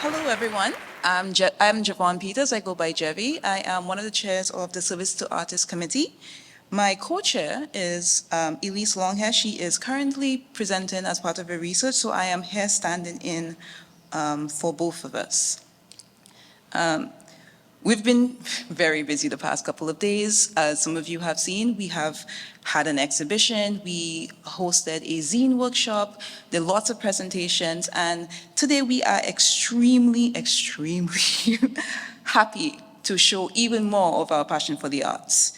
Hello, everyone. I'm Javon Peters. I go by Jevi. I am one of the chairs of the Service to Artists Committee. My co-chair is Elissa Longhair. She is currently presenting as part of her research, so I am here standing in for both of us. We've been very busy the past couple of days. As some of you have seen, we have had an exhibition, we hosted a zine workshop, there are lots of presentations, and today we are extremely happy to show even more of our passion for the arts.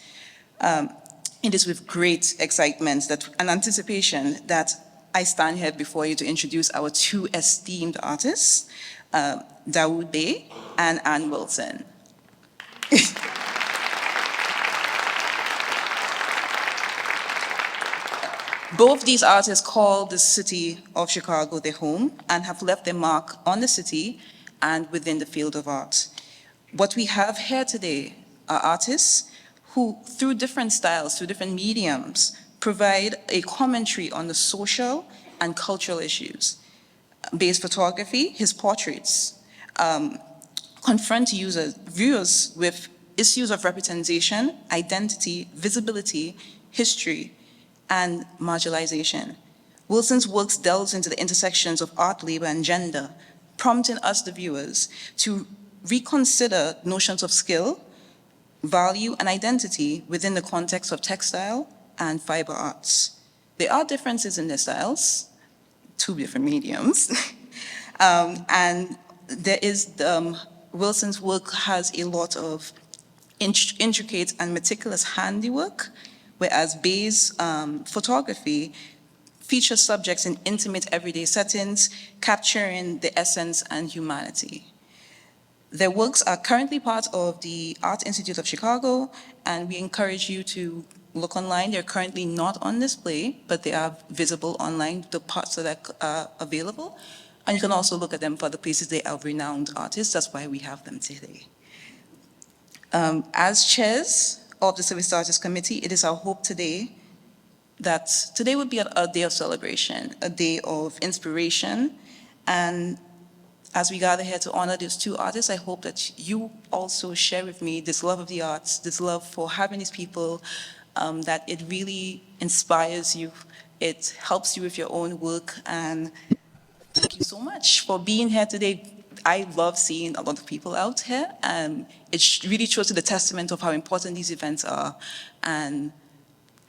It is with great excitement and anticipation that I stand here before you to introduce our two esteemed artists, Dawoud Bey and Ann Wilson. Both these artists call the city of Chicago their home and have left their mark on the city and within the field of art. What we have here today are artists who, through different styles, through different mediums, provide a commentary on the social and cultural issues. Bey's photography, his portraits, confront viewers with issues of representation, identity, visibility, history, and marginalization. Wilson's works delves into the intersections of art, labor, and gender, prompting us, the viewers, to reconsider notions of skill, value, and identity within the context of textile and fiber arts. There are differences in their styles, two different mediums, and there is Wilson's work has a lot of intricate and meticulous handiwork, whereas Bey's photography features subjects in intimate everyday settings, capturing the essence and humanity. Their works are currently part of the Art Institute of Chicago, and we encourage you to look online. They're currently not on display, but they are visible online, the parts that are available. And you can also look at them for the places they are renowned artists. That's why we have them today. As chairs of the Service to Artists Committee, it is our hope today that today would be a day of celebration, a day of inspiration. And as we gather here to honor these two artists, I hope that you also share with me this love of the arts, this love for having these people, that it really inspires you. It helps you with your own work, and thank you so much for being here today. I love seeing a lot of people out here, and it really shows you the testament of how important these events are, and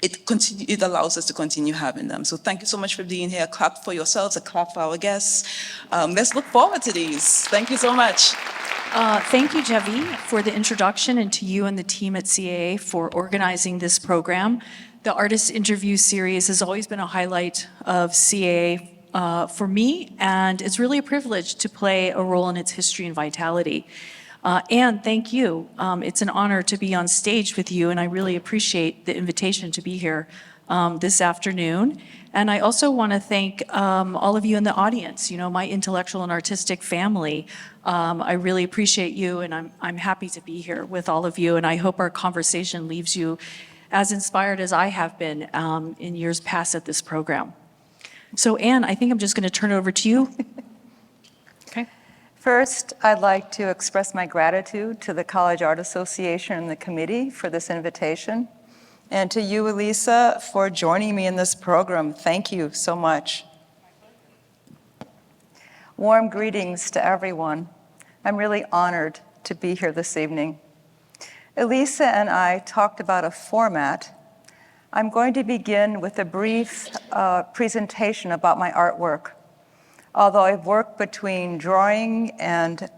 it allows us to continue having them. So thank you so much for being here. A clap for yourselves, a clap for our guests. Let's look forward to these. Thank you so much. Thank you, Jevi, for the introduction, and to you and the team at CAA for organizing this program. The Artist Interview Series has always been a highlight of CAA for me, and it's really a privilege to play a role in its history and vitality. And thank you. It's an honor to be on stage with you, and I really appreciate the invitation to be here this afternoon. And I also want to thank all of you in the audience, my intellectual and artistic family. I really appreciate you, and I'm happy to be here with all of you, and I hope our conversation leaves you as inspired as I have been in years past at this program. So Anne, I think I'm just going to turn it over to you. Okay. First, I'd like to express my gratitude to the College Art Association and the committee for this invitation, and to you, Elissa, for joining me in this program. Thank you so much. Warm greetings to everyone. I'm really honored to be here this evening. Elissa and I talked about a format. I'm going to begin with a brief presentation about my artwork. Although I've worked between drawing and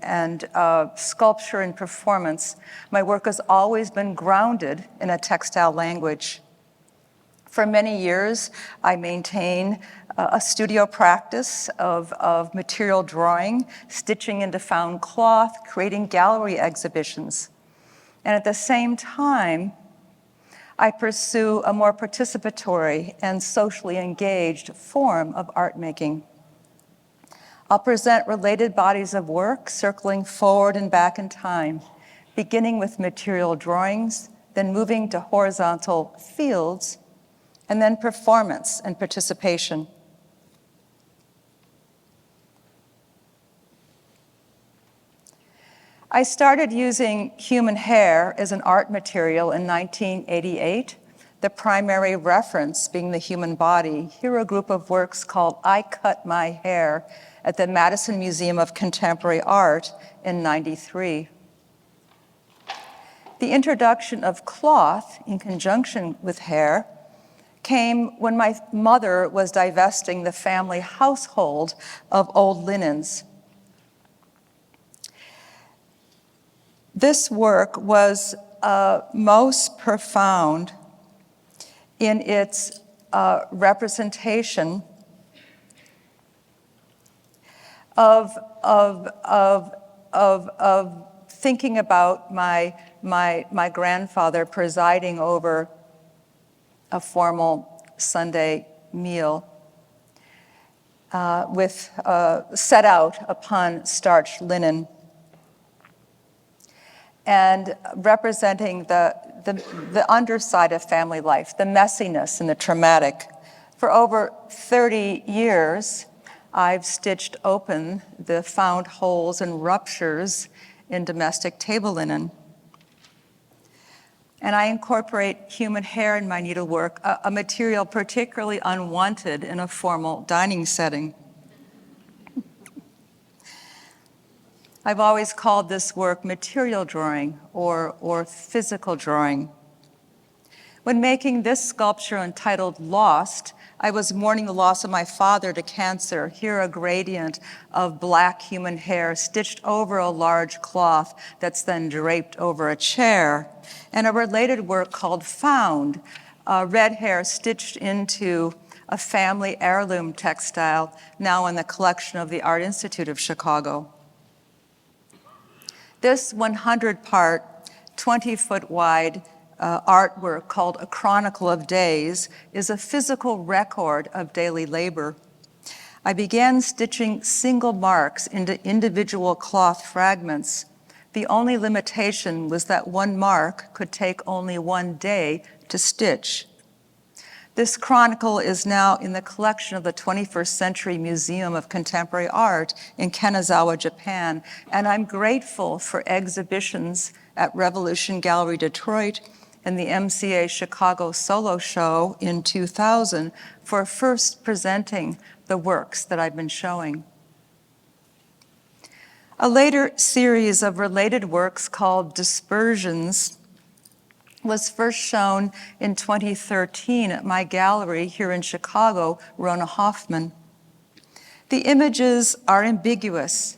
sculpture and performance, my work has always been grounded in a textile language. For many years, I maintain a studio practice of material drawing, stitching into found cloth, creating gallery exhibitions. And at the same time, I pursue a more participatory and socially engaged form of art making. I'll present related bodies of work circling forward and back in time, beginning with material drawings, then moving to horizontal fields, and then performance and participation. I started using human hair as an art material in 1988, the primary reference being the human body. Here are a group of works called I Cut My Hair at the Madison Museum of Contemporary Art in '93. The introduction of cloth in conjunction with hair came when my mother was divesting the family household of old linens. This work was most profound in its representation of thinking about my grandfather presiding over a formal Sunday meal set out upon starched linen, and representing the underside of family life, the messiness and the traumatic. For over 30 years, I've stitched open the found holes and ruptures in domestic table linen. And I incorporate human hair in my needlework, a material particularly unwanted in a formal dining setting. I've always called this work material drawing or physical drawing. When making this sculpture entitled Lost, I was mourning the loss of my father to cancer. Here a gradient of black human hair stitched over a large cloth that's then draped over a chair. And a related work called Found, red hair stitched into a family heirloom textile, now in the collection of the Art Institute of Chicago. This 100-part, 20-foot wide artwork called A Chronicle of Days is a physical record of daily labor. I began stitching single marks into individual cloth fragments. The only limitation was that one mark could take only one day to stitch. This chronicle is now in the collection of the 21st Century Museum of Contemporary Art in Kanazawa, Japan, and I'm grateful for exhibitions at Revolution Gallery Detroit and the MCA Chicago Solo Show in 2000 for first presenting the works that I've been showing. A later series of related works called Dispersions was first shown in 2013 at my gallery here in Chicago, Rona Hoffman. The images are ambiguous,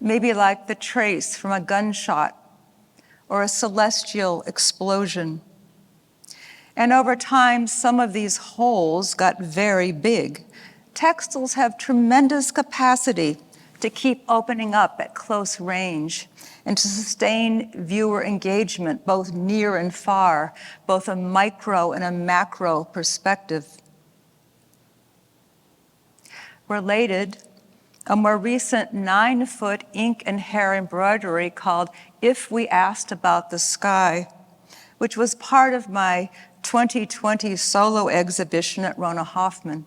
maybe like the trace from a gunshot or a celestial explosion. And over time, some of these holes got very big. Textiles have tremendous capacity to keep opening up at close range and to sustain viewer engagement, both near and far, both a micro and a macro perspective. Related, a more recent 9-foot ink and hair embroidery called If We Asked About the Sky, which was part of my 2020 solo exhibition at Rona Hoffman.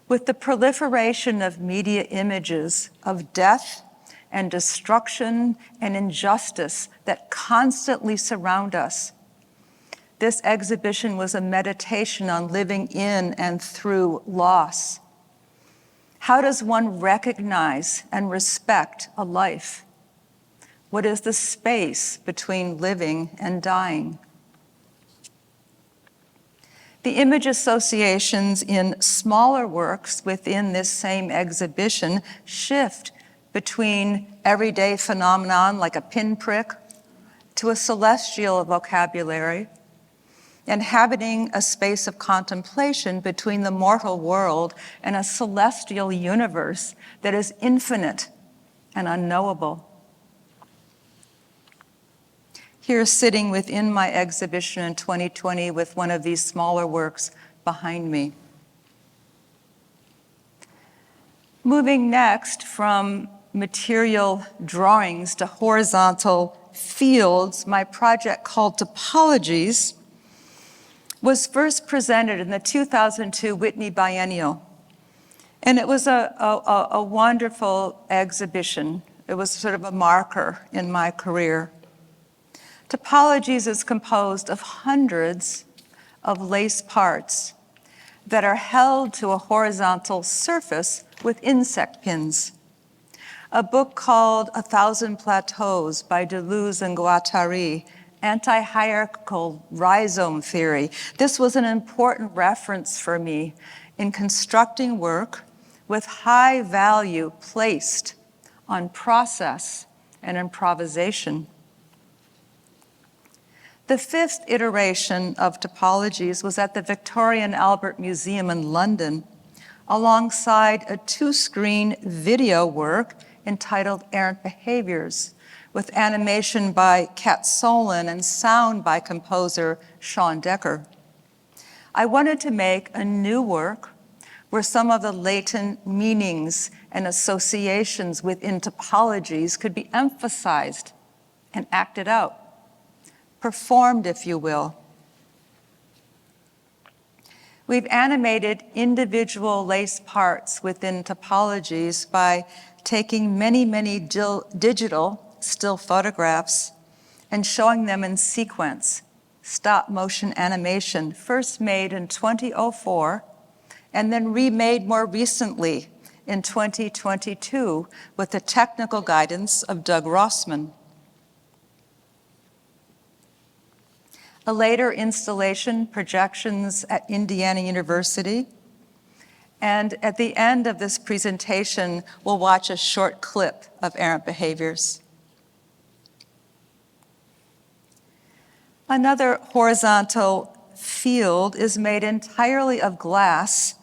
With the proliferation of media images of death and destruction and injustice that constantly surround us, this exhibition was a meditation on living in and through loss. How does one recognize and respect a life? What is the space between living and dying? The image associations in smaller works within this same exhibition shift between everyday phenomenon like a pinprick to a celestial vocabulary, inhabiting a space of contemplation between the mortal world and a celestial universe that is infinite and unknowable. Here, sitting within my exhibition in 2020 with one of these smaller works behind me. Moving next from material drawings to horizontal fields, my project called Topologies was first presented in the 2002 Whitney Biennial. And it was a wonderful exhibition It was sort of a marker in my career. Topologies is composed of hundreds of lace parts that are held to a horizontal surface with insect pins. A book called 1,000 Plateaus by Deleuze and Guattari, Anti-Hierarchical Rhizome Theory. This was an important reference for me in constructing work with high value placed on process and improvisation. The fifth iteration of topologies was at the Victoria and Albert Museum in London, alongside a 2-screen video work entitled Errant Behaviors, with animation by Kat Solon and sound by composer Sean Decker. I wanted to make a new work where some of the latent meanings and associations within topologies could be emphasized and acted out, performed, if you will. We've animated individual lace parts within topologies by taking many, many digital still photographs and showing them in sequence, stop-motion animation, first made in 2004 and then remade more recently in 2022 with the technical guidance of Doug Rossman. A later installation, projections at Indiana University. And at the end of this presentation, we'll watch a short clip of Errant Behaviors. Another horizontal field is made entirely of glass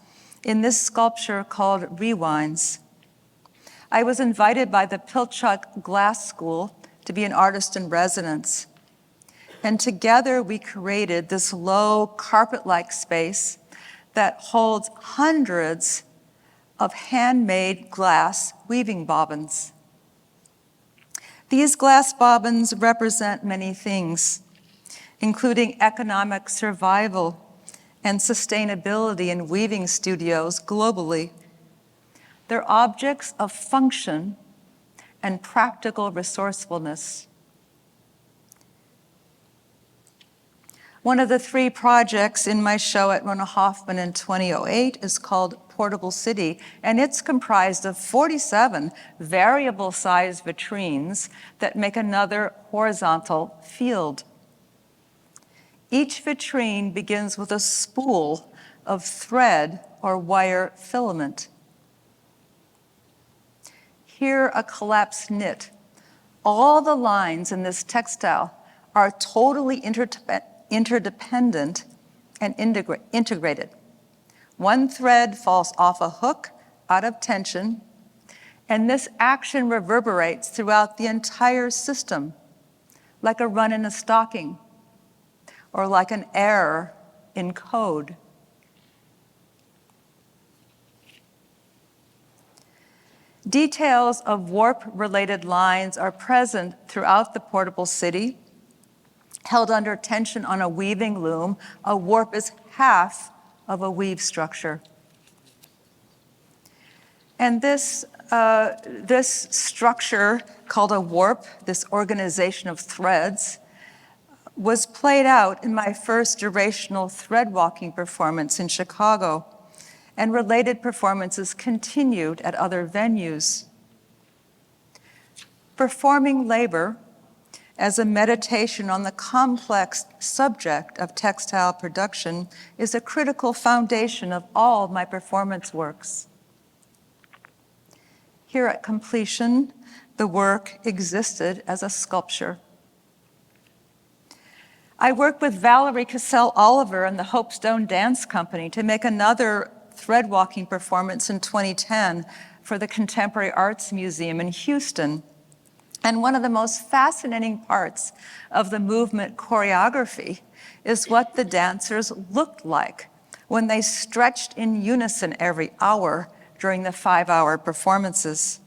in this sculpture called Rewinds. I was invited by the Pilchuck Glass School to be an artist in residence. And together we created this low carpet-like space that holds hundreds of handmade glass weaving bobbins. These glass bobbins represent many things, including economic survival and sustainability in weaving studios globally. They're objects of function and practical resourcefulness. One of the 3 projects in my show at Rona Hoffman in 2008 is called Portable City, and it's comprised of 47 variable-sized vitrines that make another horizontal field. Each vitrine begins with a spool of thread or wire filament. Here, a collapsed knit. All the lines in this textile are totally interdependent and integrated. One thread falls off a hook out of tension, and this action reverberates throughout the entire system, like a run in a stocking, or like an error in code. Details of warp-related lines are present throughout the portable city, held under tension on a weaving loom. A warp is half of a weave structure. And this structure called a warp, this organization of threads, was played out in my first durational thread walking performance in Chicago, and related performances continued at other venues. Performing labor as a meditation on the complex subject of textile production is a critical foundation of all my performance works. Here at completion, the work existed as a sculpture. I worked with Valerie Cassell Oliver and the Hope Stone Dance Company to make another thread walking performance in 2010 for the Contemporary Arts Museum in Houston. And one of the most fascinating parts of the movement choreography is what the dancers looked like when they stretched in unison every hour during the 5-hour performances.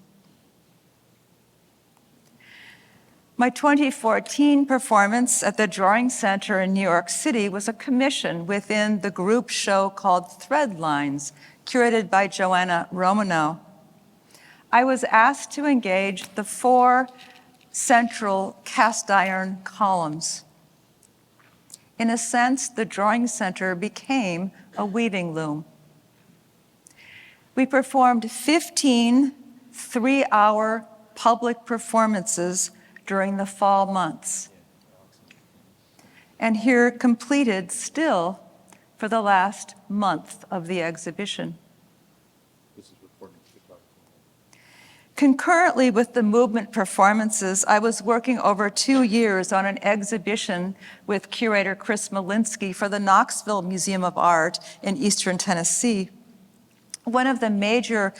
My 2014 performance at the Drawing Center in New York City was a commission within the group show called Thread Lines, curated by Joanna Romano. I was asked to engage the 4 central cast iron columns. In a sense, the drawing center became a weaving loom. We performed 15 3-hour public performances during the fall months, and here completed still for the last month of the exhibition. Concurrently with the movement performances, I was working over 2 years on an exhibition with curator Chris Malinsky for the Knoxville Museum of Art in Eastern Tennessee. One of the major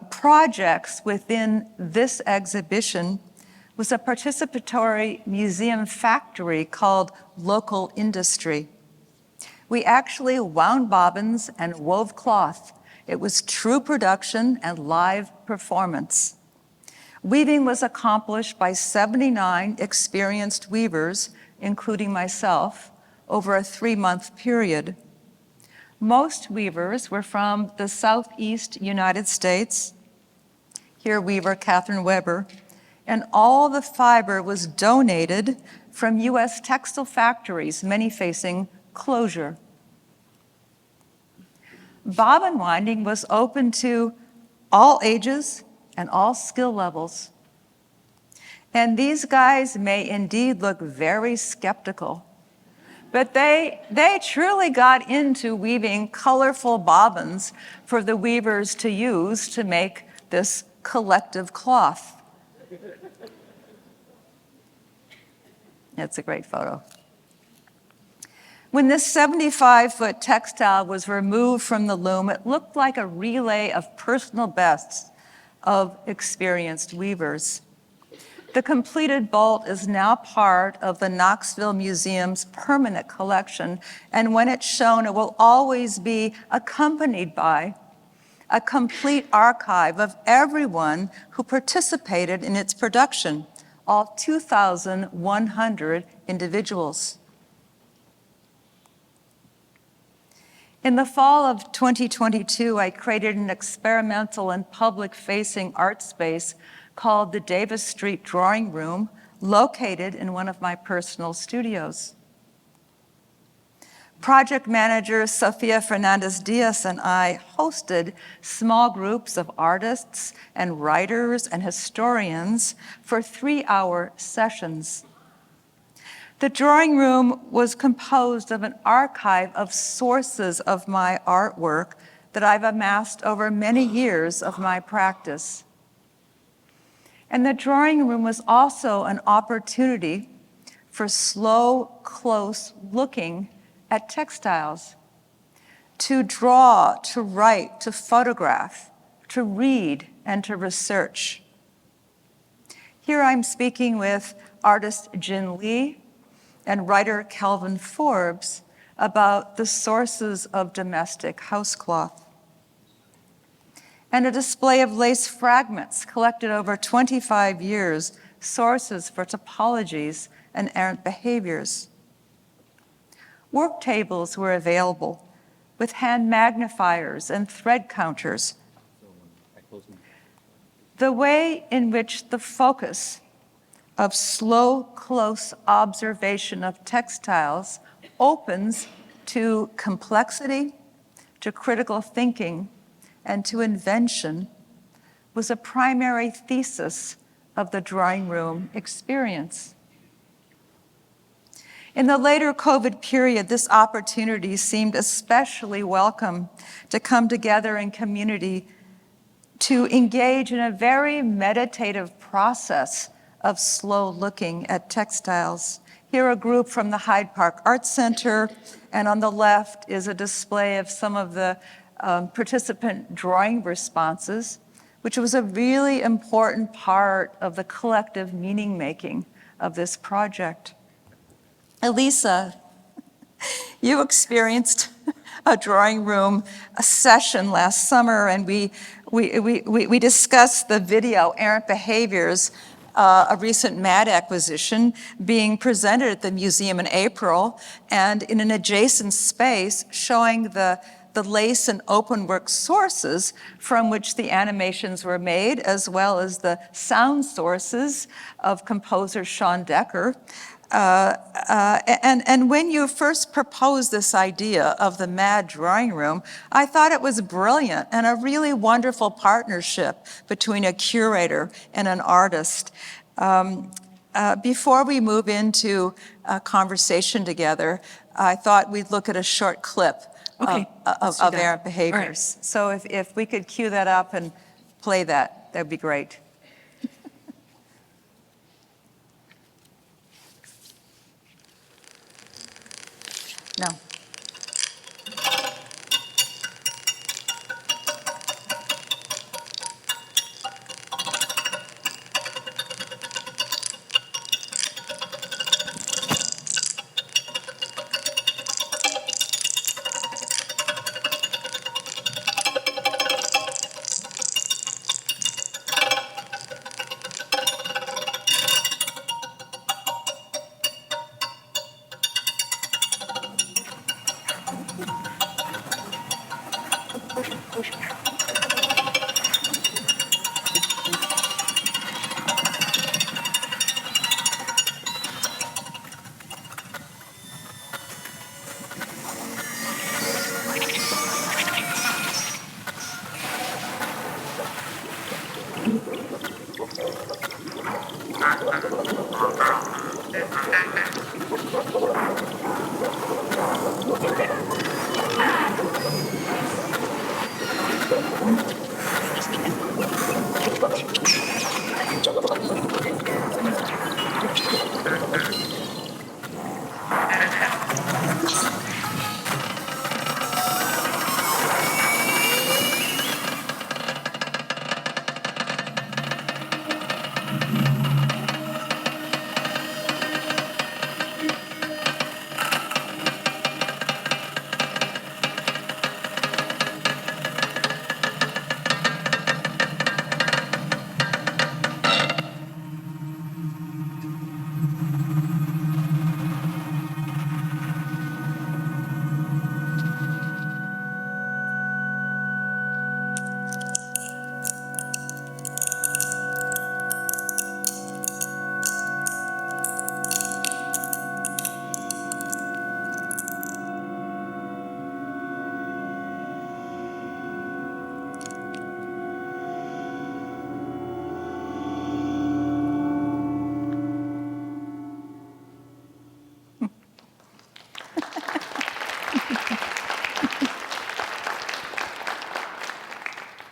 projects within this exhibition was a participatory museum factory called Local Industry. We actually wound bobbins and wove cloth. It was true production and live performance. Weaving was accomplished by 79 experienced weavers, including myself, over a 3-month period. Most weavers were from the Southeast United States. Here, weaver Catherine Weber, and all the fiber was donated from U.S. textile factories, many facing closure. Bobbin winding was open to all ages and all skill levels. And these guys may indeed look very skeptical, but they truly got into weaving colorful bobbins for the weavers to use to make this collective cloth. It's a great photo. When this 75-foot textile was removed from the loom, it looked like a relay of personal bests of experienced weavers. The completed bolt is now part of the Knoxville Museum's permanent collection, and when it's shown, it will always be accompanied by a complete archive of everyone who participated in its production, all 2,100 individuals. In the fall of 2022, I created an experimental and public-facing art space called the Davis Street Drawing Room, located in one of my personal studios. Project manager Sofia Fernandez-Diaz and I hosted small groups of artists and writers and historians for 3-hour sessions. The drawing room was composed of an archive of sources of my artwork that I've amassed over many years of my practice. And the drawing room was also an opportunity for slow, close looking at textiles, to draw, to write, to photograph, to read, and to research. Here I'm speaking with artist Jin Lee and writer Calvin Forbes about the sources of domestic housecloth. And a display of lace fragments collected over 25 years, sources for topologies and errant behaviors. Work tables were available with hand magnifiers and thread counters. The way in which the focus of slow, close observation of textiles opens to complexity, to critical thinking, and to invention was a primary thesis of the drawing room experience. In the later COVID period, this opportunity seemed especially welcome to come together in community to engage in a very meditative process of slow looking at textiles. Here, a group from the Hyde Park Art Center, and on the left is a display of some of the participant drawing responses, which was a really important part of the collective meaning making of this project. Elissa, you experienced a drawing room session last summer, and we discussed the video, Errant Behaviors, a recent MAD acquisition being presented at the museum in April, and in an adjacent space showing the the lace and openwork sources from which the animations were made, as well as the sound sources of composer Sean Decker. And when you first proposed this idea of the MAD drawing room, I thought it was brilliant and a really wonderful partnership between a curator and an artist. Before we move into a conversation together, I thought we'd look at a short clip of errant behaviors. Right. So if we could cue that up and play that, that'd be great. No.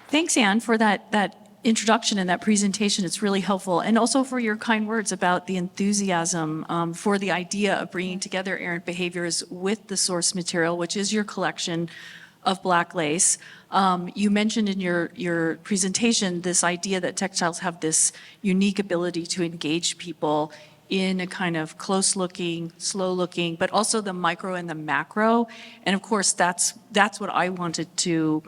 Thanks, Anne, for that introduction and that presentation. It's really helpful. And also for your kind words about the enthusiasm for the idea of bringing together errant behaviors with the source material, which is your collection of black lace. You mentioned in your presentation this idea that textiles have this unique ability to engage people in a kind of close-looking, slow-looking, but also the micro and the macro. And of course, that's what I wanted to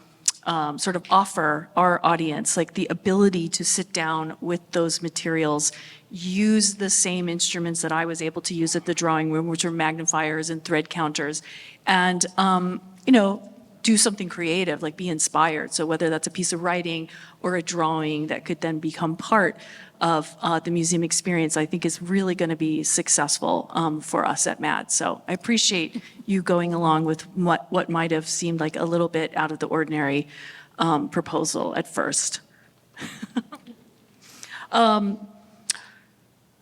sort of offer our audience, like the ability to sit down with those materials, use the same instruments that I was able to use at the drawing room, which are magnifiers and thread counters, and do something creative, like be inspired. So whether that's a piece of writing or a drawing that could then become part of the museum experience, I think is really going to be successful for us at MAD. So I appreciate you going along with what might have seemed like a little bit out of the ordinary proposal at first.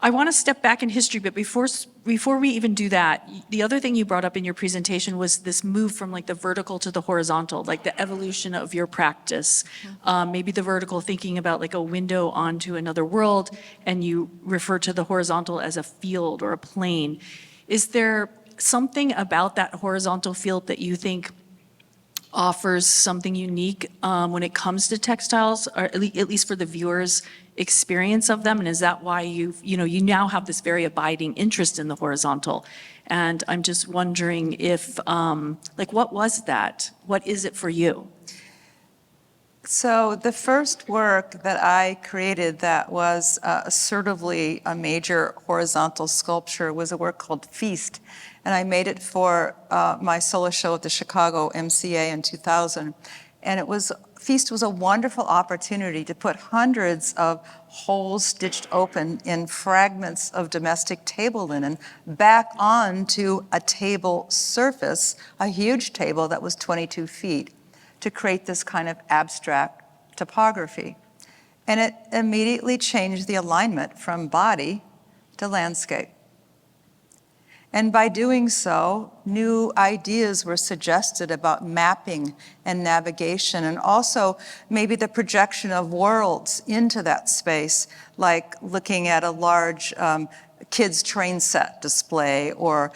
I want to step back in history, but before we even do that, the other thing you brought up in your presentation was this move from like the vertical to the horizontal, like the evolution of your practice. Maybe the vertical thinking about like a window onto another world, and you refer to the horizontal as a field or a plane. Is there something about that horizontal field that you think offers something unique when it comes to textiles, or at least for the viewer's experience of them? And is that why you now have this very abiding interest in the horizontal? And I'm just wondering if, what was that? What is it for you? So the first work that I created that was assertively a major horizontal sculpture was a work called Feast. And I made it for my solo show at the Chicago MCA in 2000. And Feast was a wonderful opportunity to put hundreds of holes stitched open in fragments of domestic table linen back onto a table surface, a huge table that was 22 feet, to create this kind of abstract topography. And it immediately changed the alignment from body to landscape. And by doing so, new ideas were suggested about mapping and navigation, and also maybe the projection of worlds into that space, like looking at a large kids' train set display or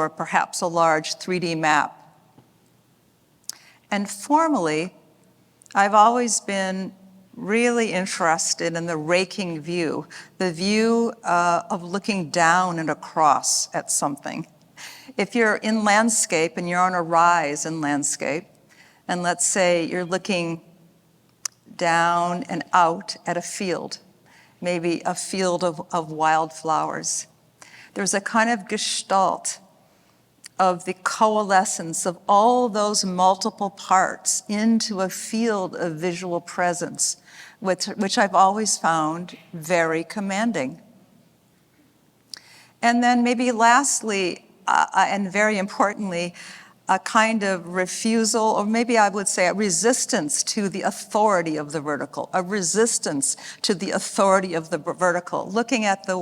perhaps a large 3D map. And formally, I've always been really interested in the raking view, the view of looking down and across at something. If you're in landscape and you're on a rise in landscape, and let's say you're looking down and out at a field, maybe a field of wildflowers, there's a kind of gestalt of the coalescence of all those multiple parts into a field of visual presence, which I've always found very commanding. And then maybe lastly, and very importantly, a kind of refusal, or maybe I would say a resistance to the authority of the vertical, a resistance to the authority of the vertical, looking at the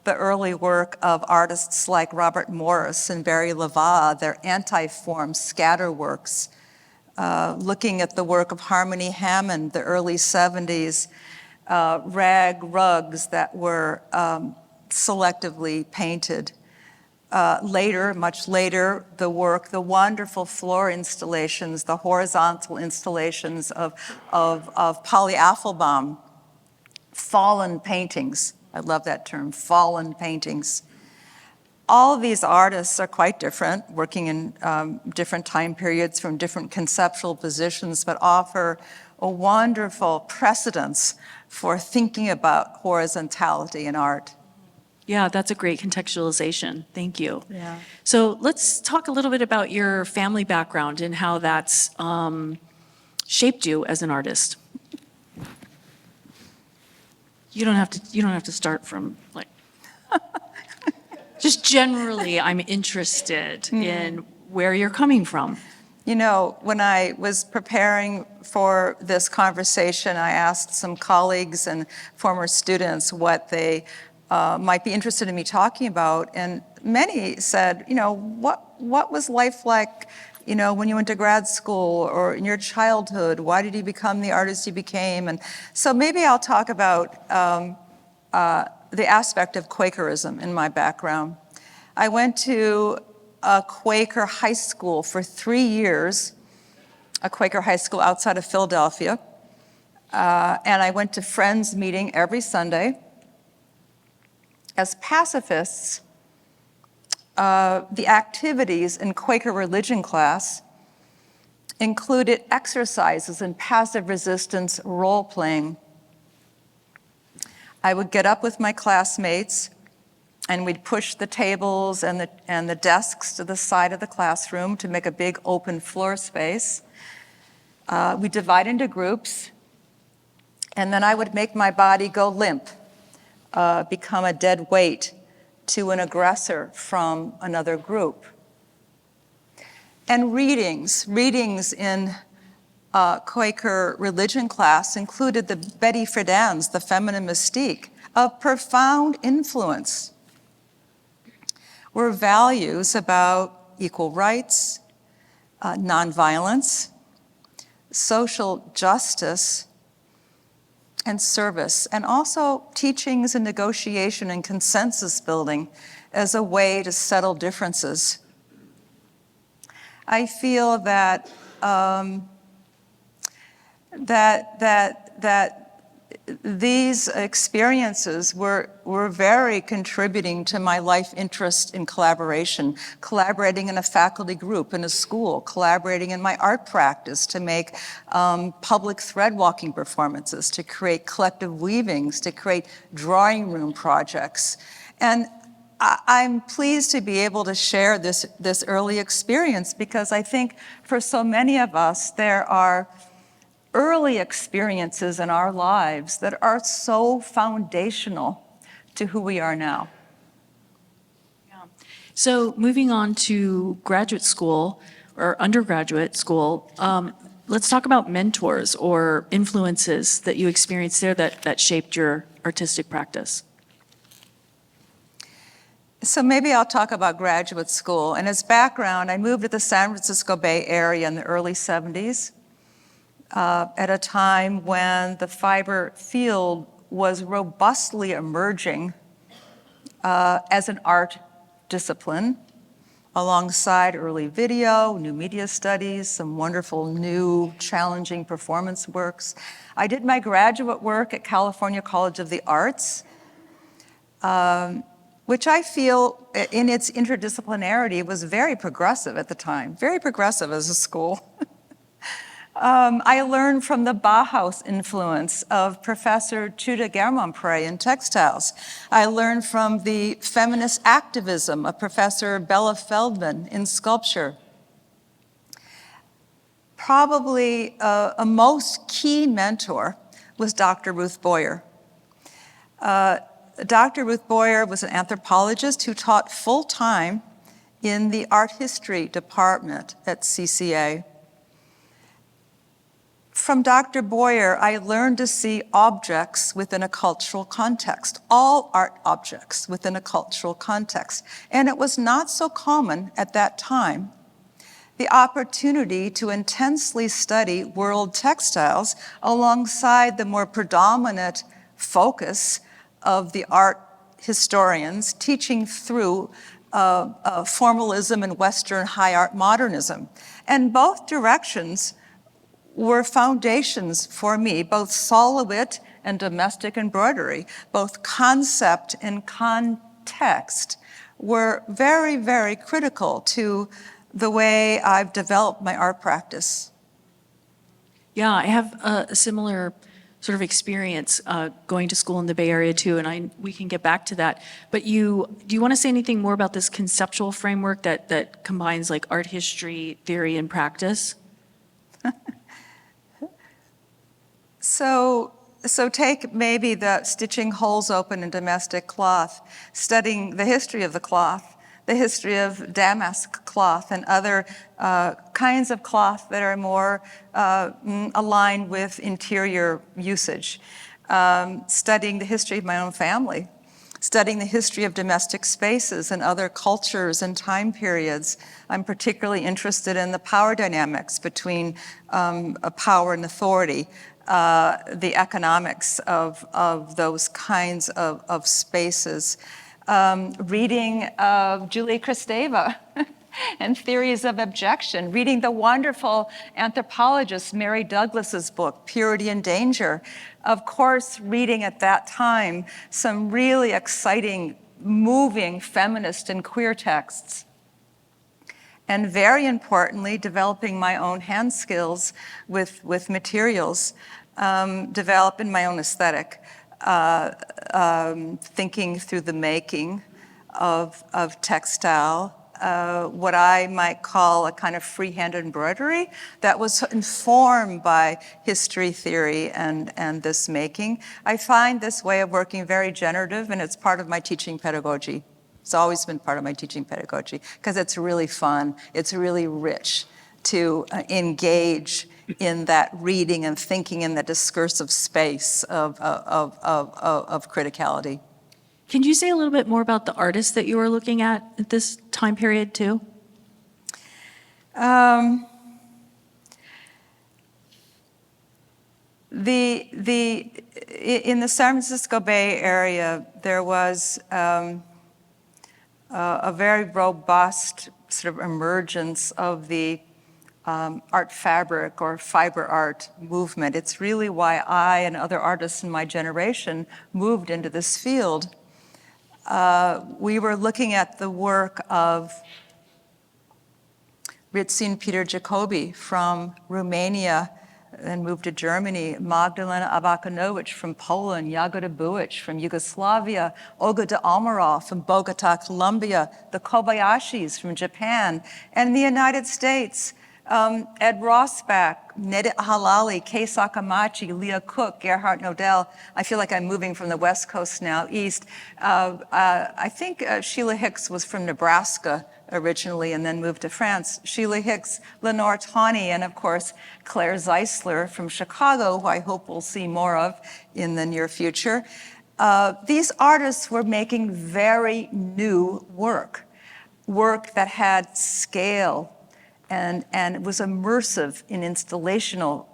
early work of artists like Robert Morris and Barry Lava, their anti-form scatter works, looking at the work of Harmony Hammond, the early 70s, rag rugs that were selectively painted. Later, much later, the wonderful floor installations, the horizontal installations of Polly Affelbaum, fallen paintings. I love that term, fallen paintings. All of these artists are quite different, working in different time periods from different conceptual positions, but offer a wonderful precedence for thinking about horizontality in art. Yeah, that's a great contextualization. Thank you. Yeah. So let's talk a little bit about your family background and how that's shaped you as an artist. You don't have to start from like. Just generally, I'm interested in where you're coming from. You know, when I was preparing for this conversation, I asked some colleagues and former students what they might be interested in me talking about, and many said, you know, what was life like, you know, when you went to grad school or in your childhood? Why did you become the artist you became? And so maybe I'll talk about the aspect of Quakerism in my background. I went to a Quaker high school for 3 years, a Quaker high school outside of Philadelphia, and I went to Friends meeting every Sunday. As pacifists, the activities in Quaker religion class included exercises in passive resistance role-playing. I would get up with my classmates, and we'd push the tables and the desks to the side of the classroom to make a big open floor space. We divide into groups, and then I would make my body go limp, become a dead weight to an aggressor from another group. And readings in Quaker religion class included the Betty Friedan's The Feminine Mystique, of profound influence, were values about equal rights, nonviolence, social justice, and service, and also teachings and negotiation and consensus building as a way to settle differences. I feel that these experiences were very contributing to my life interest in collaboration, collaborating in a faculty group in a school, collaborating in my art practice to make public thread walking performances, to create collective weavings, to create drawing room projects. And I'm pleased to be able to share this early experience, because I think for so many of us, there are early experiences in our lives that are so foundational to who we are now. Yeah. So moving on to graduate school or undergraduate school, let's talk about mentors or influences that you experienced there that shaped your artistic practice. So maybe I'll talk about graduate school. And as background, I moved to the San Francisco Bay Area in the early 70s. At a time when the fiber field was robustly emerging as an art discipline, alongside early video, new media studies, some wonderful new challenging performance works. I did my graduate work at California College of the Arts, which I feel in its interdisciplinarity was very progressive at the time, very progressive as a school. I learned from the Bauhaus influence of Professor Trude Germonprez in textiles. I learned from the feminist activism of Professor Bella Feldman in sculpture. Probably a most key mentor was Dr. Ruth Boyer. Dr. Ruth Boyer was an anthropologist who taught full-time in the art history department at CCA. From Dr. Boyer, I learned to see objects within a cultural context, all art objects within a cultural context. And it was not so common at that time. The opportunity to intensely study world textiles alongside the more predominant focus of the art historians teaching through formalism and Western high art modernism. And both directions were foundations for me, both soloist and domestic embroidery, both concept and context were very, very critical to the way I've developed my art practice. Yeah, I have a similar sort of experience going to school in the Bay Area too, and we can get back to that. But do you want to say anything more about this conceptual framework that combines like art history, theory, and practice? So take maybe the stitching holes open in domestic cloth, studying the history of the cloth, the history of damask cloth and other kinds of cloth that are more aligned with interior usage, studying the history of my own family, studying the history of domestic spaces and other cultures and time periods. I'm particularly interested in the power dynamics between power and authority, the economics of those kinds of spaces. Reading of Julia Kristeva and Theories of Objection, reading the wonderful anthropologist Mary Douglas's book, Purity and Danger. Of course, reading at that time some really exciting, moving feminist and queer texts. And very importantly, developing my own hand skills with materials, developing my own aesthetic, thinking through the making of textile, what I might call a kind of freehand embroidery that was informed by history, theory, and this making. I find this way of working very generative, and it's part of my teaching pedagogy. It's always been part of my teaching pedagogy because it's really fun. It's really rich to engage in that reading and thinking in the discursive space of criticality. Can you say a little bit more about the artists that you were looking at this time period too? In the San Francisco Bay Area, there was a very robust sort of emergence of the art fabric or fiber art movement. It's really why I and other artists in my generation moved into this field. We were looking at the work of Ritzin Peter Jacobi from Romania and moved to Germany, Magdalena Abakanovic from Poland, Jagoda Buic from Yugoslavia, Olga de Almaroff from Bogota, Colombia, the Kobayashis from Japan, and the United States, Ed Rosbach, Nedit Halali, Kei Sakamachi, Leah Cook, Gerhard Nodell. I feel like I'm moving from the West Coast now east. I think Sheila Hicks was from Nebraska originally and then moved to France. Sheila Hicks, Lenore Tawney, and of course, Claire Zeisler from Chicago, who I hope we'll see more of in the near future. These artists were making very new work that had scale, and it was immersive in installational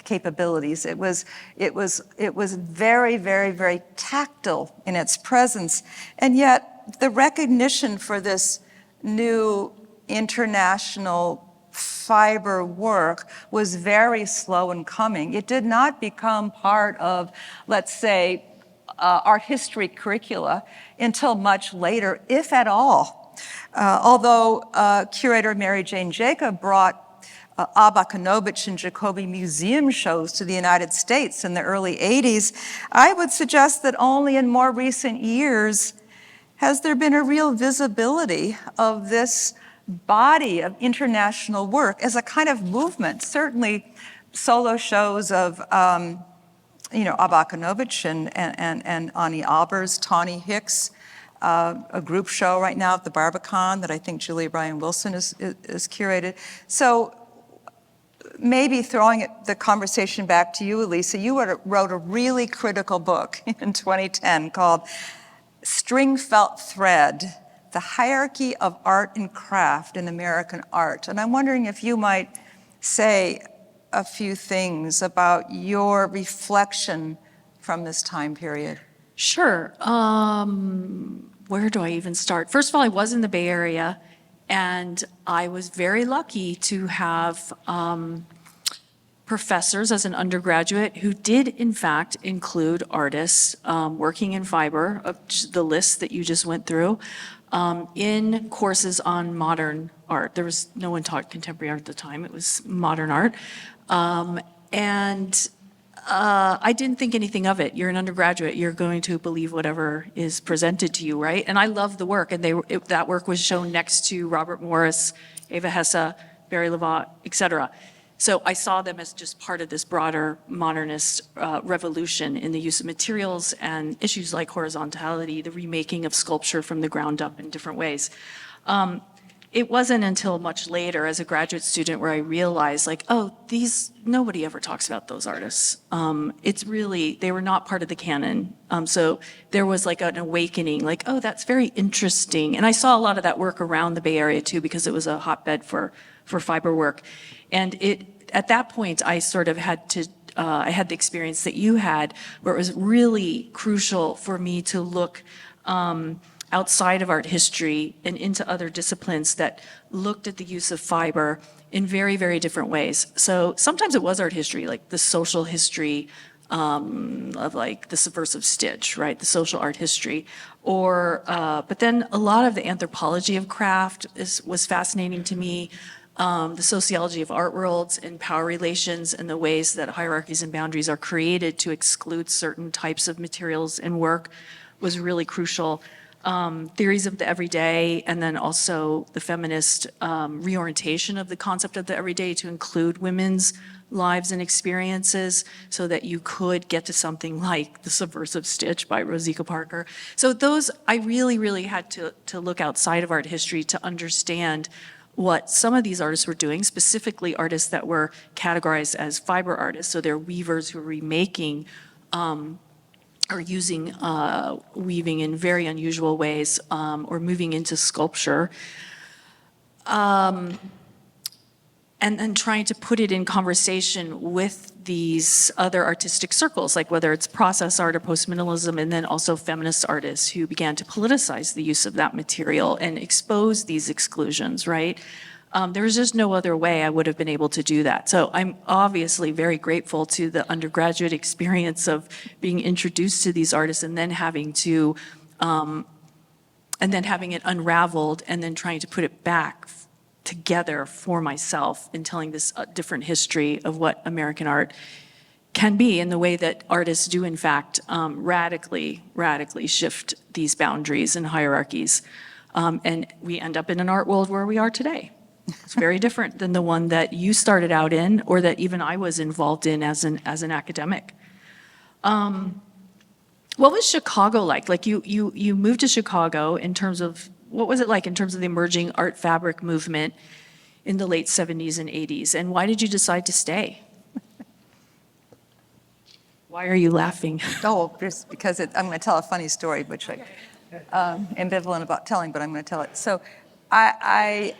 capabilities. It was very, very, very tactile in its presence, and yet the recognition for this new international fiber work was very slow in coming. It did not become part of, let's say, art history curricula until much later, if at all. Although curator Mary Jane Jacob brought Abakanovic and Jacobi museum shows to the United States in the early 80s, I would suggest that only in more recent years has there been a real visibility of this body of international work as a kind of movement. Certainly solo shows of Abakanovic and Ani Albers, Tawny Hicks, a group show right now at the Barbican that I think Julia Bryan Wilson is curated. So maybe throwing the conversation back to you, Elissa, you wrote a really critical book in 2010 called String Felt Thread, The Hierarchy of Art and Craft in American Art. And I'm wondering if you might say a few things about your reflection from this time period. Sure. Where do I even start? First of all, I was in the Bay Area, and I was very lucky to have professors as an undergraduate who did in fact include artists working in fiber, the list that you just went through, in courses on modern art. There was no one taught contemporary art at the time, it was modern art. I didn't think anything of it. You're an undergraduate, you're going to believe whatever is presented to you, right? And I love the work, and that work was shown next to Robert Morris, Eva Hesse, Barry Levant, et cetera. So I saw them as just part of this broader modernist revolution in the use of materials and issues like horizontality, the remaking of sculpture from the ground up in different ways. It wasn't until much later as a graduate student where I realized, like, oh, nobody ever talks about those artists. They were not part of the canon. So there was like an awakening, like, oh, that's very interesting. And I saw a lot of that work around the Bay Area too, because it was a hotbed for fiber work. And at that point, I sort of had to, I had the experience that you had, where it was really crucial for me to look outside of art history and into other disciplines that looked at the use of fiber in very, very different ways. So sometimes it was art history, like the social history of like the subversive stitch, right? The social art history. But then a lot of the anthropology of craft was fascinating to me. The sociology of art worlds and power relations and the ways that hierarchies and boundaries are created to exclude certain types of materials and work was really crucial. Theories of the everyday, and then also the feminist reorientation of the concept of the everyday to include women's lives and experiences so that you could get to something like The Subversive Stitch by Rosika Parker. So those, I really, really had to look outside of art history to understand what some of these artists were doing, specifically artists that were categorized as fiber artists. So they're weavers who are remaking or using weaving in very unusual ways, or moving into sculpture, and then trying to put it in conversation with these other artistic circles, like whether it's process art or post-minimalism, and then also feminist artists who began to politicize the use of that material and expose these exclusions, right? There was just no other way I would have been able to do that. So I'm obviously very grateful to the undergraduate experience of being introduced to these artists and then having it unraveled and then trying to put it back together for myself and telling this different history of what American art can be in the way that artists do, in fact, radically shift these boundaries and hierarchies. And we end up in an art world where we are today. It's very different than the one that you started out in or that even I was involved in as an academic. What was Chicago like? Like you moved to Chicago in terms of, what was it like in terms of the emerging art fabric movement in the late 70s and 80s? And why did you decide to stay? Why are you laughing? Oh, just because I'm going to tell a funny story, which I'm ambivalent about telling, but I'm going to tell it. So I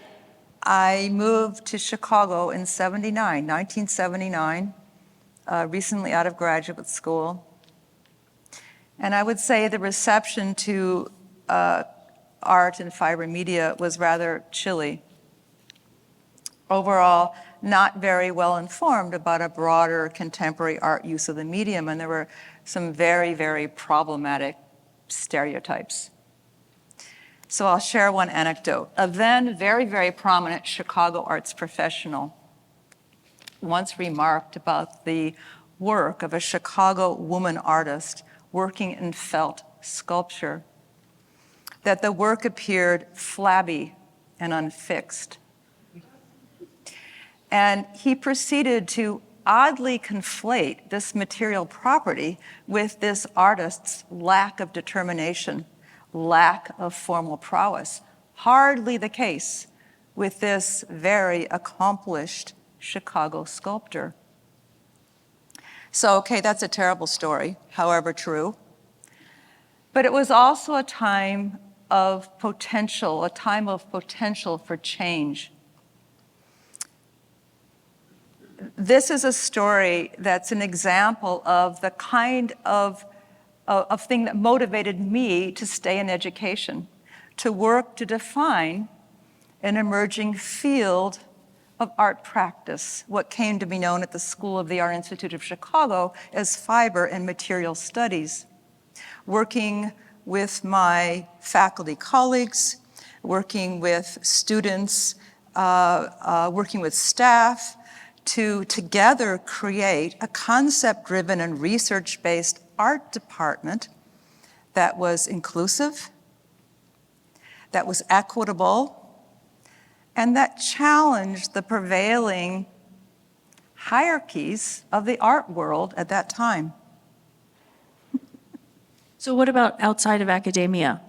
moved to Chicago in 1979, recently out of graduate school. And I would say the reception to art and fiber media was rather chilly. Overall, not very well informed about a broader contemporary art use of the medium, and there were some very, very problematic stereotypes. So I'll share one anecdote. A then very, very prominent Chicago arts professional once remarked about the work of a Chicago woman artist working in felt sculpture, that the work appeared flabby and unfixed. And he proceeded to oddly conflate this material property with this artist's lack of determination, lack of formal prowess. Hardly the case with this very accomplished Chicago sculptor. So, okay, that's a terrible story, however true. But it was also a time of potential for change. This is a story that's an example of the kind of thing that motivated me to stay in education, to work to define an emerging field of art practice, what came to be known at the School of the Art Institute of Chicago as fiber and material studies. Working with my faculty colleagues, working with students, working with staff, to together create a concept-driven and research-based art department that was inclusive, that was equitable, and that challenged the prevailing hierarchies of the art world at that time. So what about outside of academia?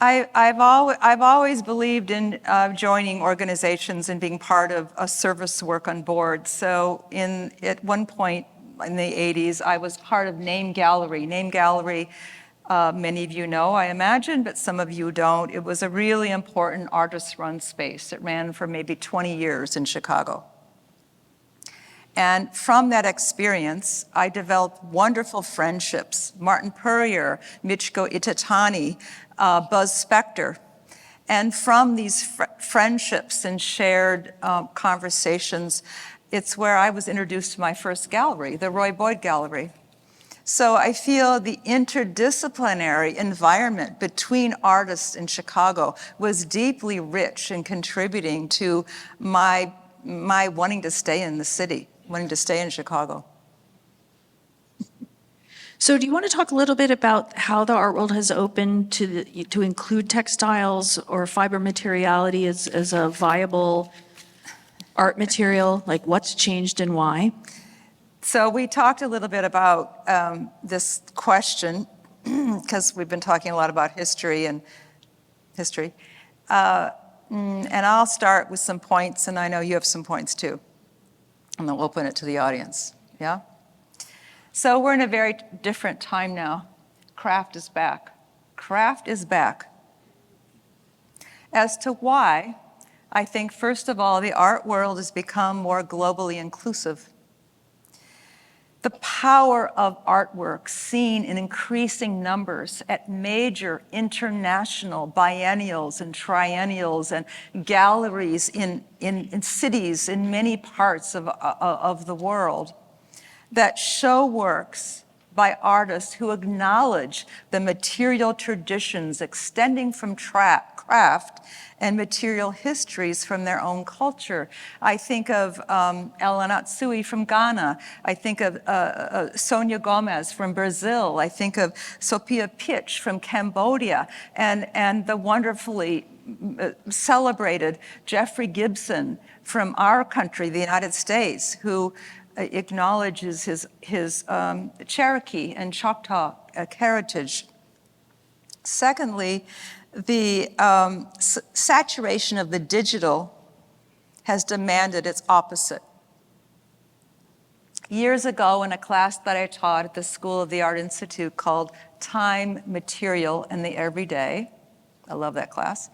I've always believed in joining organizations and being part of a service work on board. So at one point in the 80s, I was part of Name Gallery. Name Gallery, many of you know, I imagine, but some of you don't. It was a really important artist-run space. It ran for maybe 20 years in Chicago. And from that experience, I developed wonderful friendships. Martin Purrier, Michiko Itatani, Buzz Spector. And from these friendships and shared conversations, it's where I was introduced to my first gallery, the Roy Boyd Gallery. So I feel the interdisciplinary environment between artists in Chicago was deeply rich in contributing to my wanting to stay in the city, wanting to stay in Chicago. So do you want to talk a little bit about how the art world has opened to include textiles or fiber materiality as a viable art material? Like what's changed and why? So we talked a little bit about this question because we've been talking a lot about history. And I'll start with some points, and I know you have some points too. And then we'll open it to the audience, yeah? So we're in a very different time now. Craft is back. Craft is back. As to why, I think, first of all, the art world has become more globally inclusive. The power of artwork seen in increasing numbers at major international biennials and triennials and galleries in cities in many parts of the world that show works by artists who acknowledge the material traditions extending from craft and material histories from their own culture. I think of Ellen Atsui from Ghana. I think of Sonia Gomez from Brazil. I think of Sophia Pitch from Cambodia, and the wonderfully celebrated Jeffrey Gibson from our country, the United States, who acknowledges his Cherokee and Choctaw heritage. Secondly, the saturation of the digital has demanded its opposite. Years ago, in a class that I taught at the School of the Art Institute called Time, Material, and the Everyday, I love that class,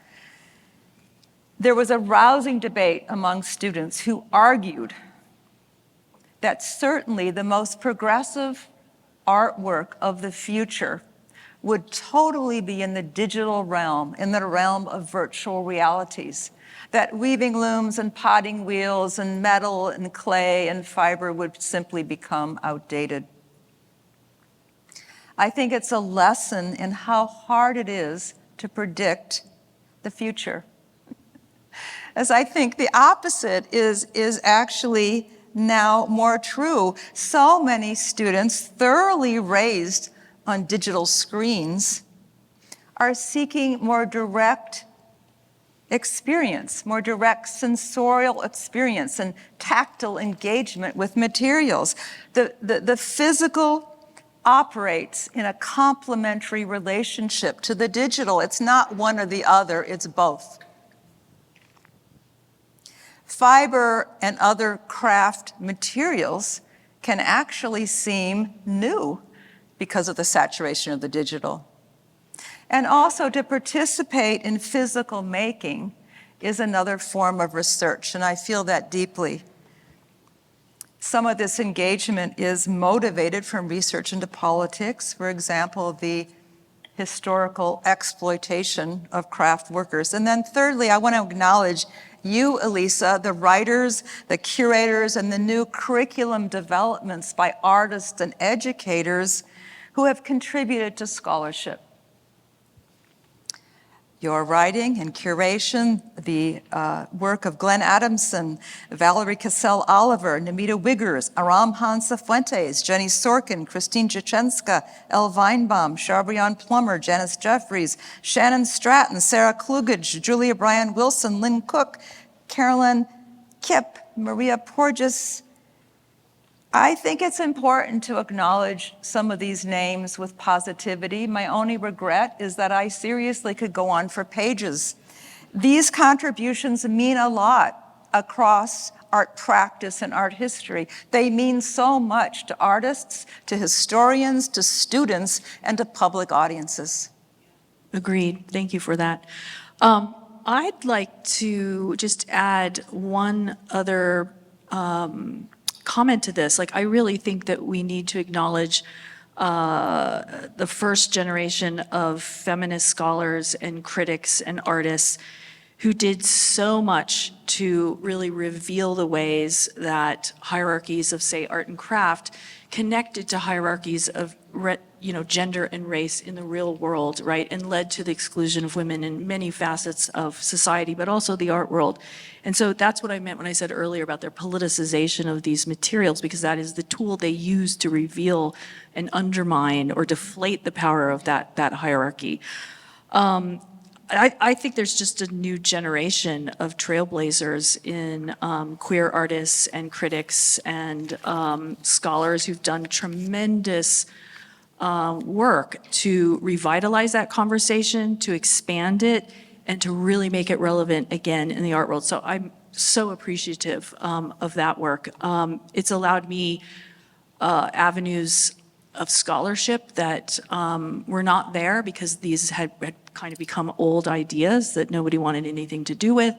there was a rousing debate among students who argued that certainly the most progressive artwork of the future would totally be in the digital realm, in the realm of virtual realities, that weaving looms and potting wheels and metal and clay and fiber would simply become outdated. I think it's a lesson in how hard it is to predict the future. As I think the opposite is actually now more true. So many students, thoroughly raised on digital screens, are seeking more direct experience, more direct sensorial experience and tactile engagement with materials. The physical operates in a complementary relationship to the digital. It's not one or the other, it's both. Fiber and other craft materials can actually seem new because of the saturation of the digital. And also, to participate in physical making is another form of research, and I feel that deeply. Some of this engagement is motivated from research into politics, for example, the historical exploitation of craft workers. And then thirdly, I want to acknowledge you, Elissa, the writers, the curators, and the new curriculum developments by artists and educators who have contributed to scholarship. Your writing and curation, the work of Glenn Adamson, Valerie Cassell-Oliver, Namita Wiggers, Aram Hansa Fuentes, Jenny Sorkin, Christine Jachenska, Elle Weinbaum, Charbrian Plummer, Janice Jeffries, Shannon Stratton, Sarah Klugage, Julia Bryan Wilson, Lynn Cook, Carolyn Kipp, Maria Porges. I think it's important to acknowledge some of these names with positivity. My only regret is that I seriously could go on for pages. These contributions mean a lot across art practice and art history. They mean so much to artists, to historians, to students, and to public audiences. Agreed. Thank you for that. I'd like to just add one other comment to this. Like, I really think that we need to acknowledge the first generation of feminist scholars and critics and artists who did so much to really reveal the ways that hierarchies of, say, art and craft connected to hierarchies of gender and race in the real world, right? And led to the exclusion of women in many facets of society, but also the art world. And so that's what I meant when I said earlier about their politicization of these materials, because that is the tool they use to reveal and undermine or deflate the power of that hierarchy. I think there's just a new generation of trailblazers in queer artists and critics and scholars who've done tremendous work to revitalize that conversation, to expand it, and to really make it relevant again in the art world. So I'm so appreciative of that work. It's allowed me avenues of scholarship that were not there because these had kind of become old ideas that nobody wanted anything to do with.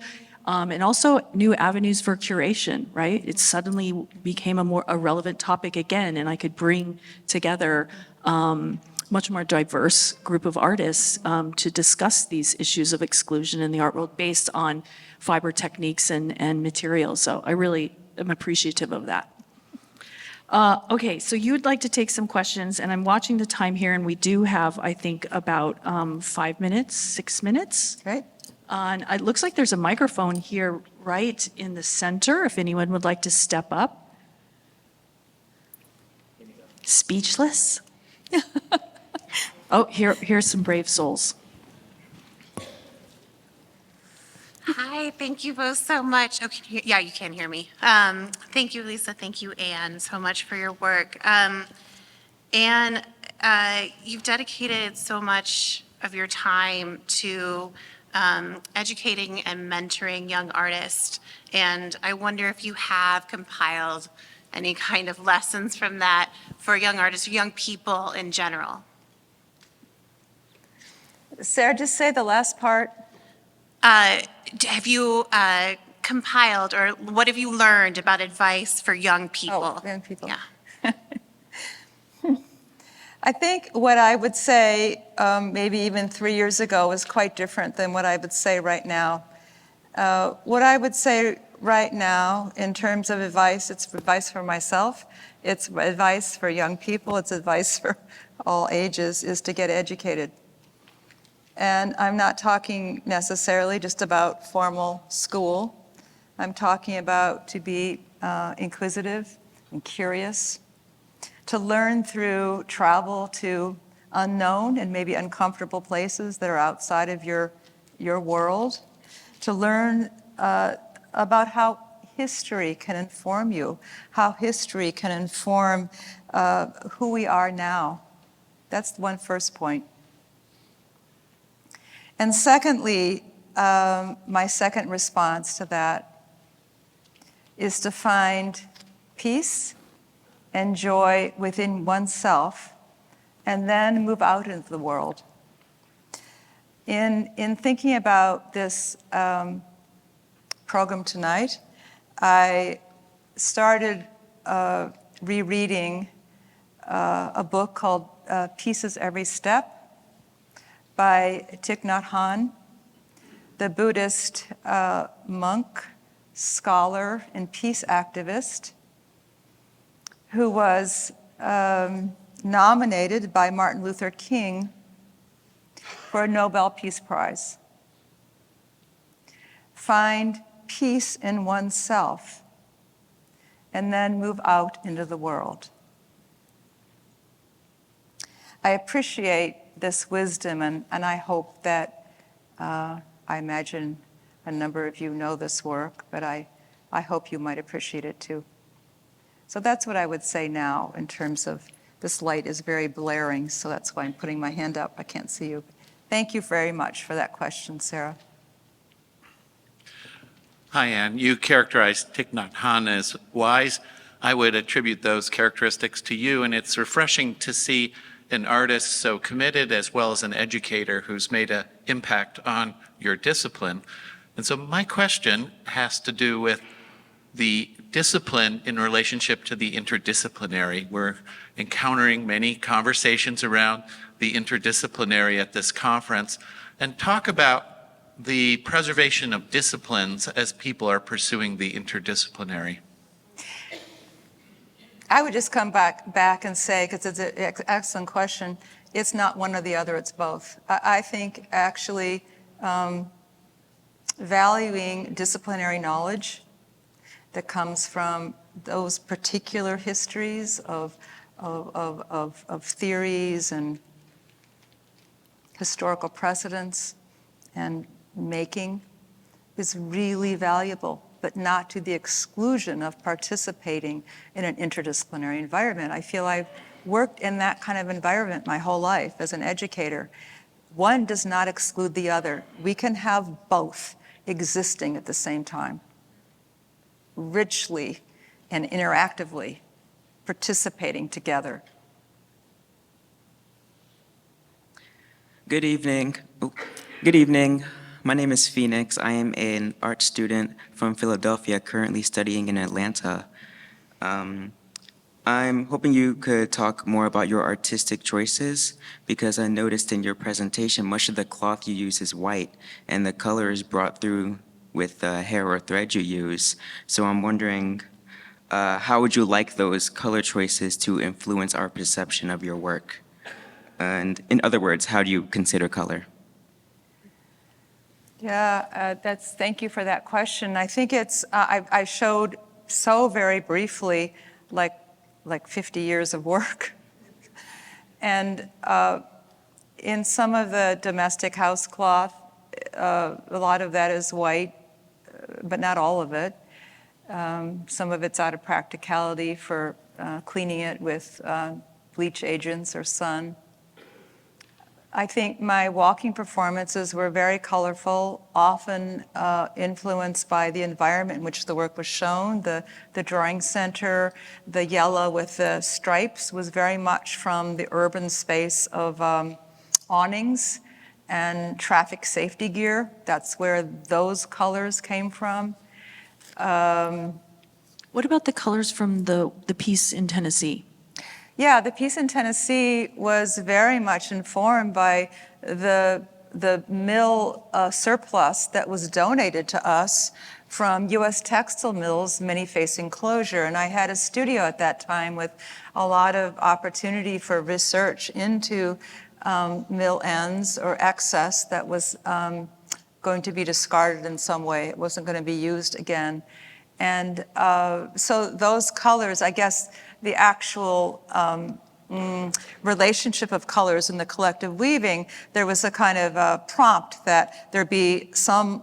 and also new avenues for curation, right? It suddenly became a relevant topic again, and I could bring together much more diverse group of artists to discuss these issues of exclusion in the art world based on fiber techniques and materials. So I really am appreciative of that. Okay, so you'd like to take some questions, and I'm watching the time here, and we do have, I think, about 5 minutes, 6 minutes. Great. And it looks like there's a microphone here right in the center, if anyone would like to step up. Speechless? Oh, here's some brave souls. Hi, thank you both so much. Oh, yeah, you can hear me. Thank you, Elissa. Thank you, Anne, so much for your work. Anne, you've dedicated so much of your time to educating and mentoring young artists, and I wonder if you have compiled any kind of lessons from that for young artists or young people in general. Sarah, just say the last part. Have you compiled, or what have you learned about advice for young people? Oh, young people. Yeah. I think what I would say maybe even 3 years ago is quite different than what I would say right now. What I would say right now in terms of advice, it's advice for myself, it's advice for young people, it's advice for all ages, is to get educated. And I'm not talking necessarily just about formal school. I'm talking about to be inquisitive and curious, to learn through travel to unknown and maybe uncomfortable places that are outside of your world, to learn about how history can inform you, how history can inform who we are now. That's one first point. And secondly, my second response to that is to find peace and joy within oneself and then move out into the world. In thinking about this program tonight, I started rereading a book called Pieces Every Step by Thich Nhat Hanh, the Buddhist monk, scholar, and peace activist, who was nominated by Martin Luther King for a Nobel Peace Prize. Find peace in oneself and then move out into the world. I appreciate this wisdom, and I hope that, I imagine a number of you know this work, but I hope you might appreciate it too. So that's what I would say now in terms of, this light is very blaring, so that's why I'm putting my hand up. I can't see you. Thank you very much for that question, Sarah. Hi, Anne. You characterized Thich Nhat Hanh as wise. I would attribute those characteristics to you, and it's refreshing to see an artist so committed as well as an educator who's made an impact on your discipline. And so my question has to do with the discipline in relationship to the interdisciplinary. We're encountering many conversations around the interdisciplinary at this conference, and talk about the preservation of disciplines as people are pursuing the interdisciplinary. I would just come back and say, because it's an excellent question, it's not one or the other, it's both. I think actually valuing disciplinary knowledge that comes from those particular histories of theories and historical precedents and making is really valuable, but not to the exclusion of participating in an interdisciplinary environment. I feel I've worked in that kind of environment my whole life as an educator. One does not exclude the other. We can have both existing at the same time, richly and interactively participating together. Good evening. Good evening. My name is Phoenix. I am an art student from Philadelphia, currently studying in Atlanta. I'm hoping you could talk more about your artistic choices because I noticed in your presentation much of the cloth you use is white and the color is brought through with the hair or thread you use. So I'm wondering, how would you like those color choices to influence our perception of your work? And in other words, how do you consider color? Yeah, thank you for that question. I think I showed so very briefly, like 50 years of work. And in some of the domestic house cloth, a lot of that is white, but not all of it. Some of it's out of practicality for cleaning it with bleach agents or sun. I think my walking performances were very colorful, often influenced by the environment in which the work was shown. The drawing center, the yellow with the stripes was very much from the urban space of awnings and traffic safety gear. That's where those colors came from. What about the colors from the piece in Tennessee? Yeah, the piece in Tennessee was very much informed by the mill surplus that was donated to us from U.S. textile mills, many facing closure. And I had a studio at that time with a lot of opportunity for research into mill ends or excess that was going to be discarded in some way. It wasn't going to be used again. And so those colors, I guess, the actual relationship of colors in the collective weaving, there was a kind of prompt that there be some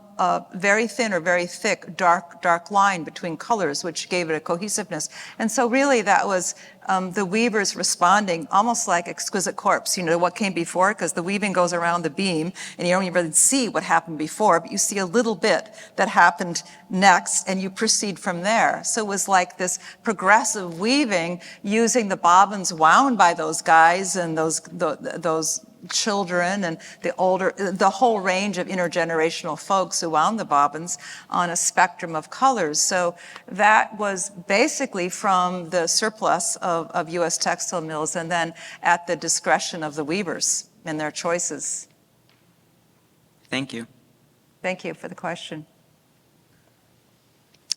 very thin or very thick dark line between colors, which gave it a cohesiveness. And so really that was the weavers responding almost like Exquisite Corpse, you know, what came before, because the weaving goes around the beam and you don't even really see what happened before, but you see a little bit that happened next and you proceed from there. So it was like this progressive weaving using the bobbins wound by those guys and those children and the whole range of intergenerational folks who wound the bobbins on a spectrum of colors. So that was basically from the surplus of U.S. textile mills and then at the discretion of the weavers and their choices. Thank you. Thank you for the question.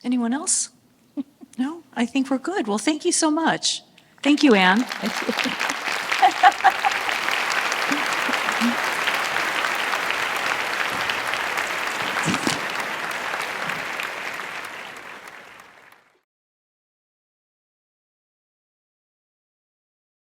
Anyone else? No? I think we're good. Well, thank you so much. Thank you, Anne.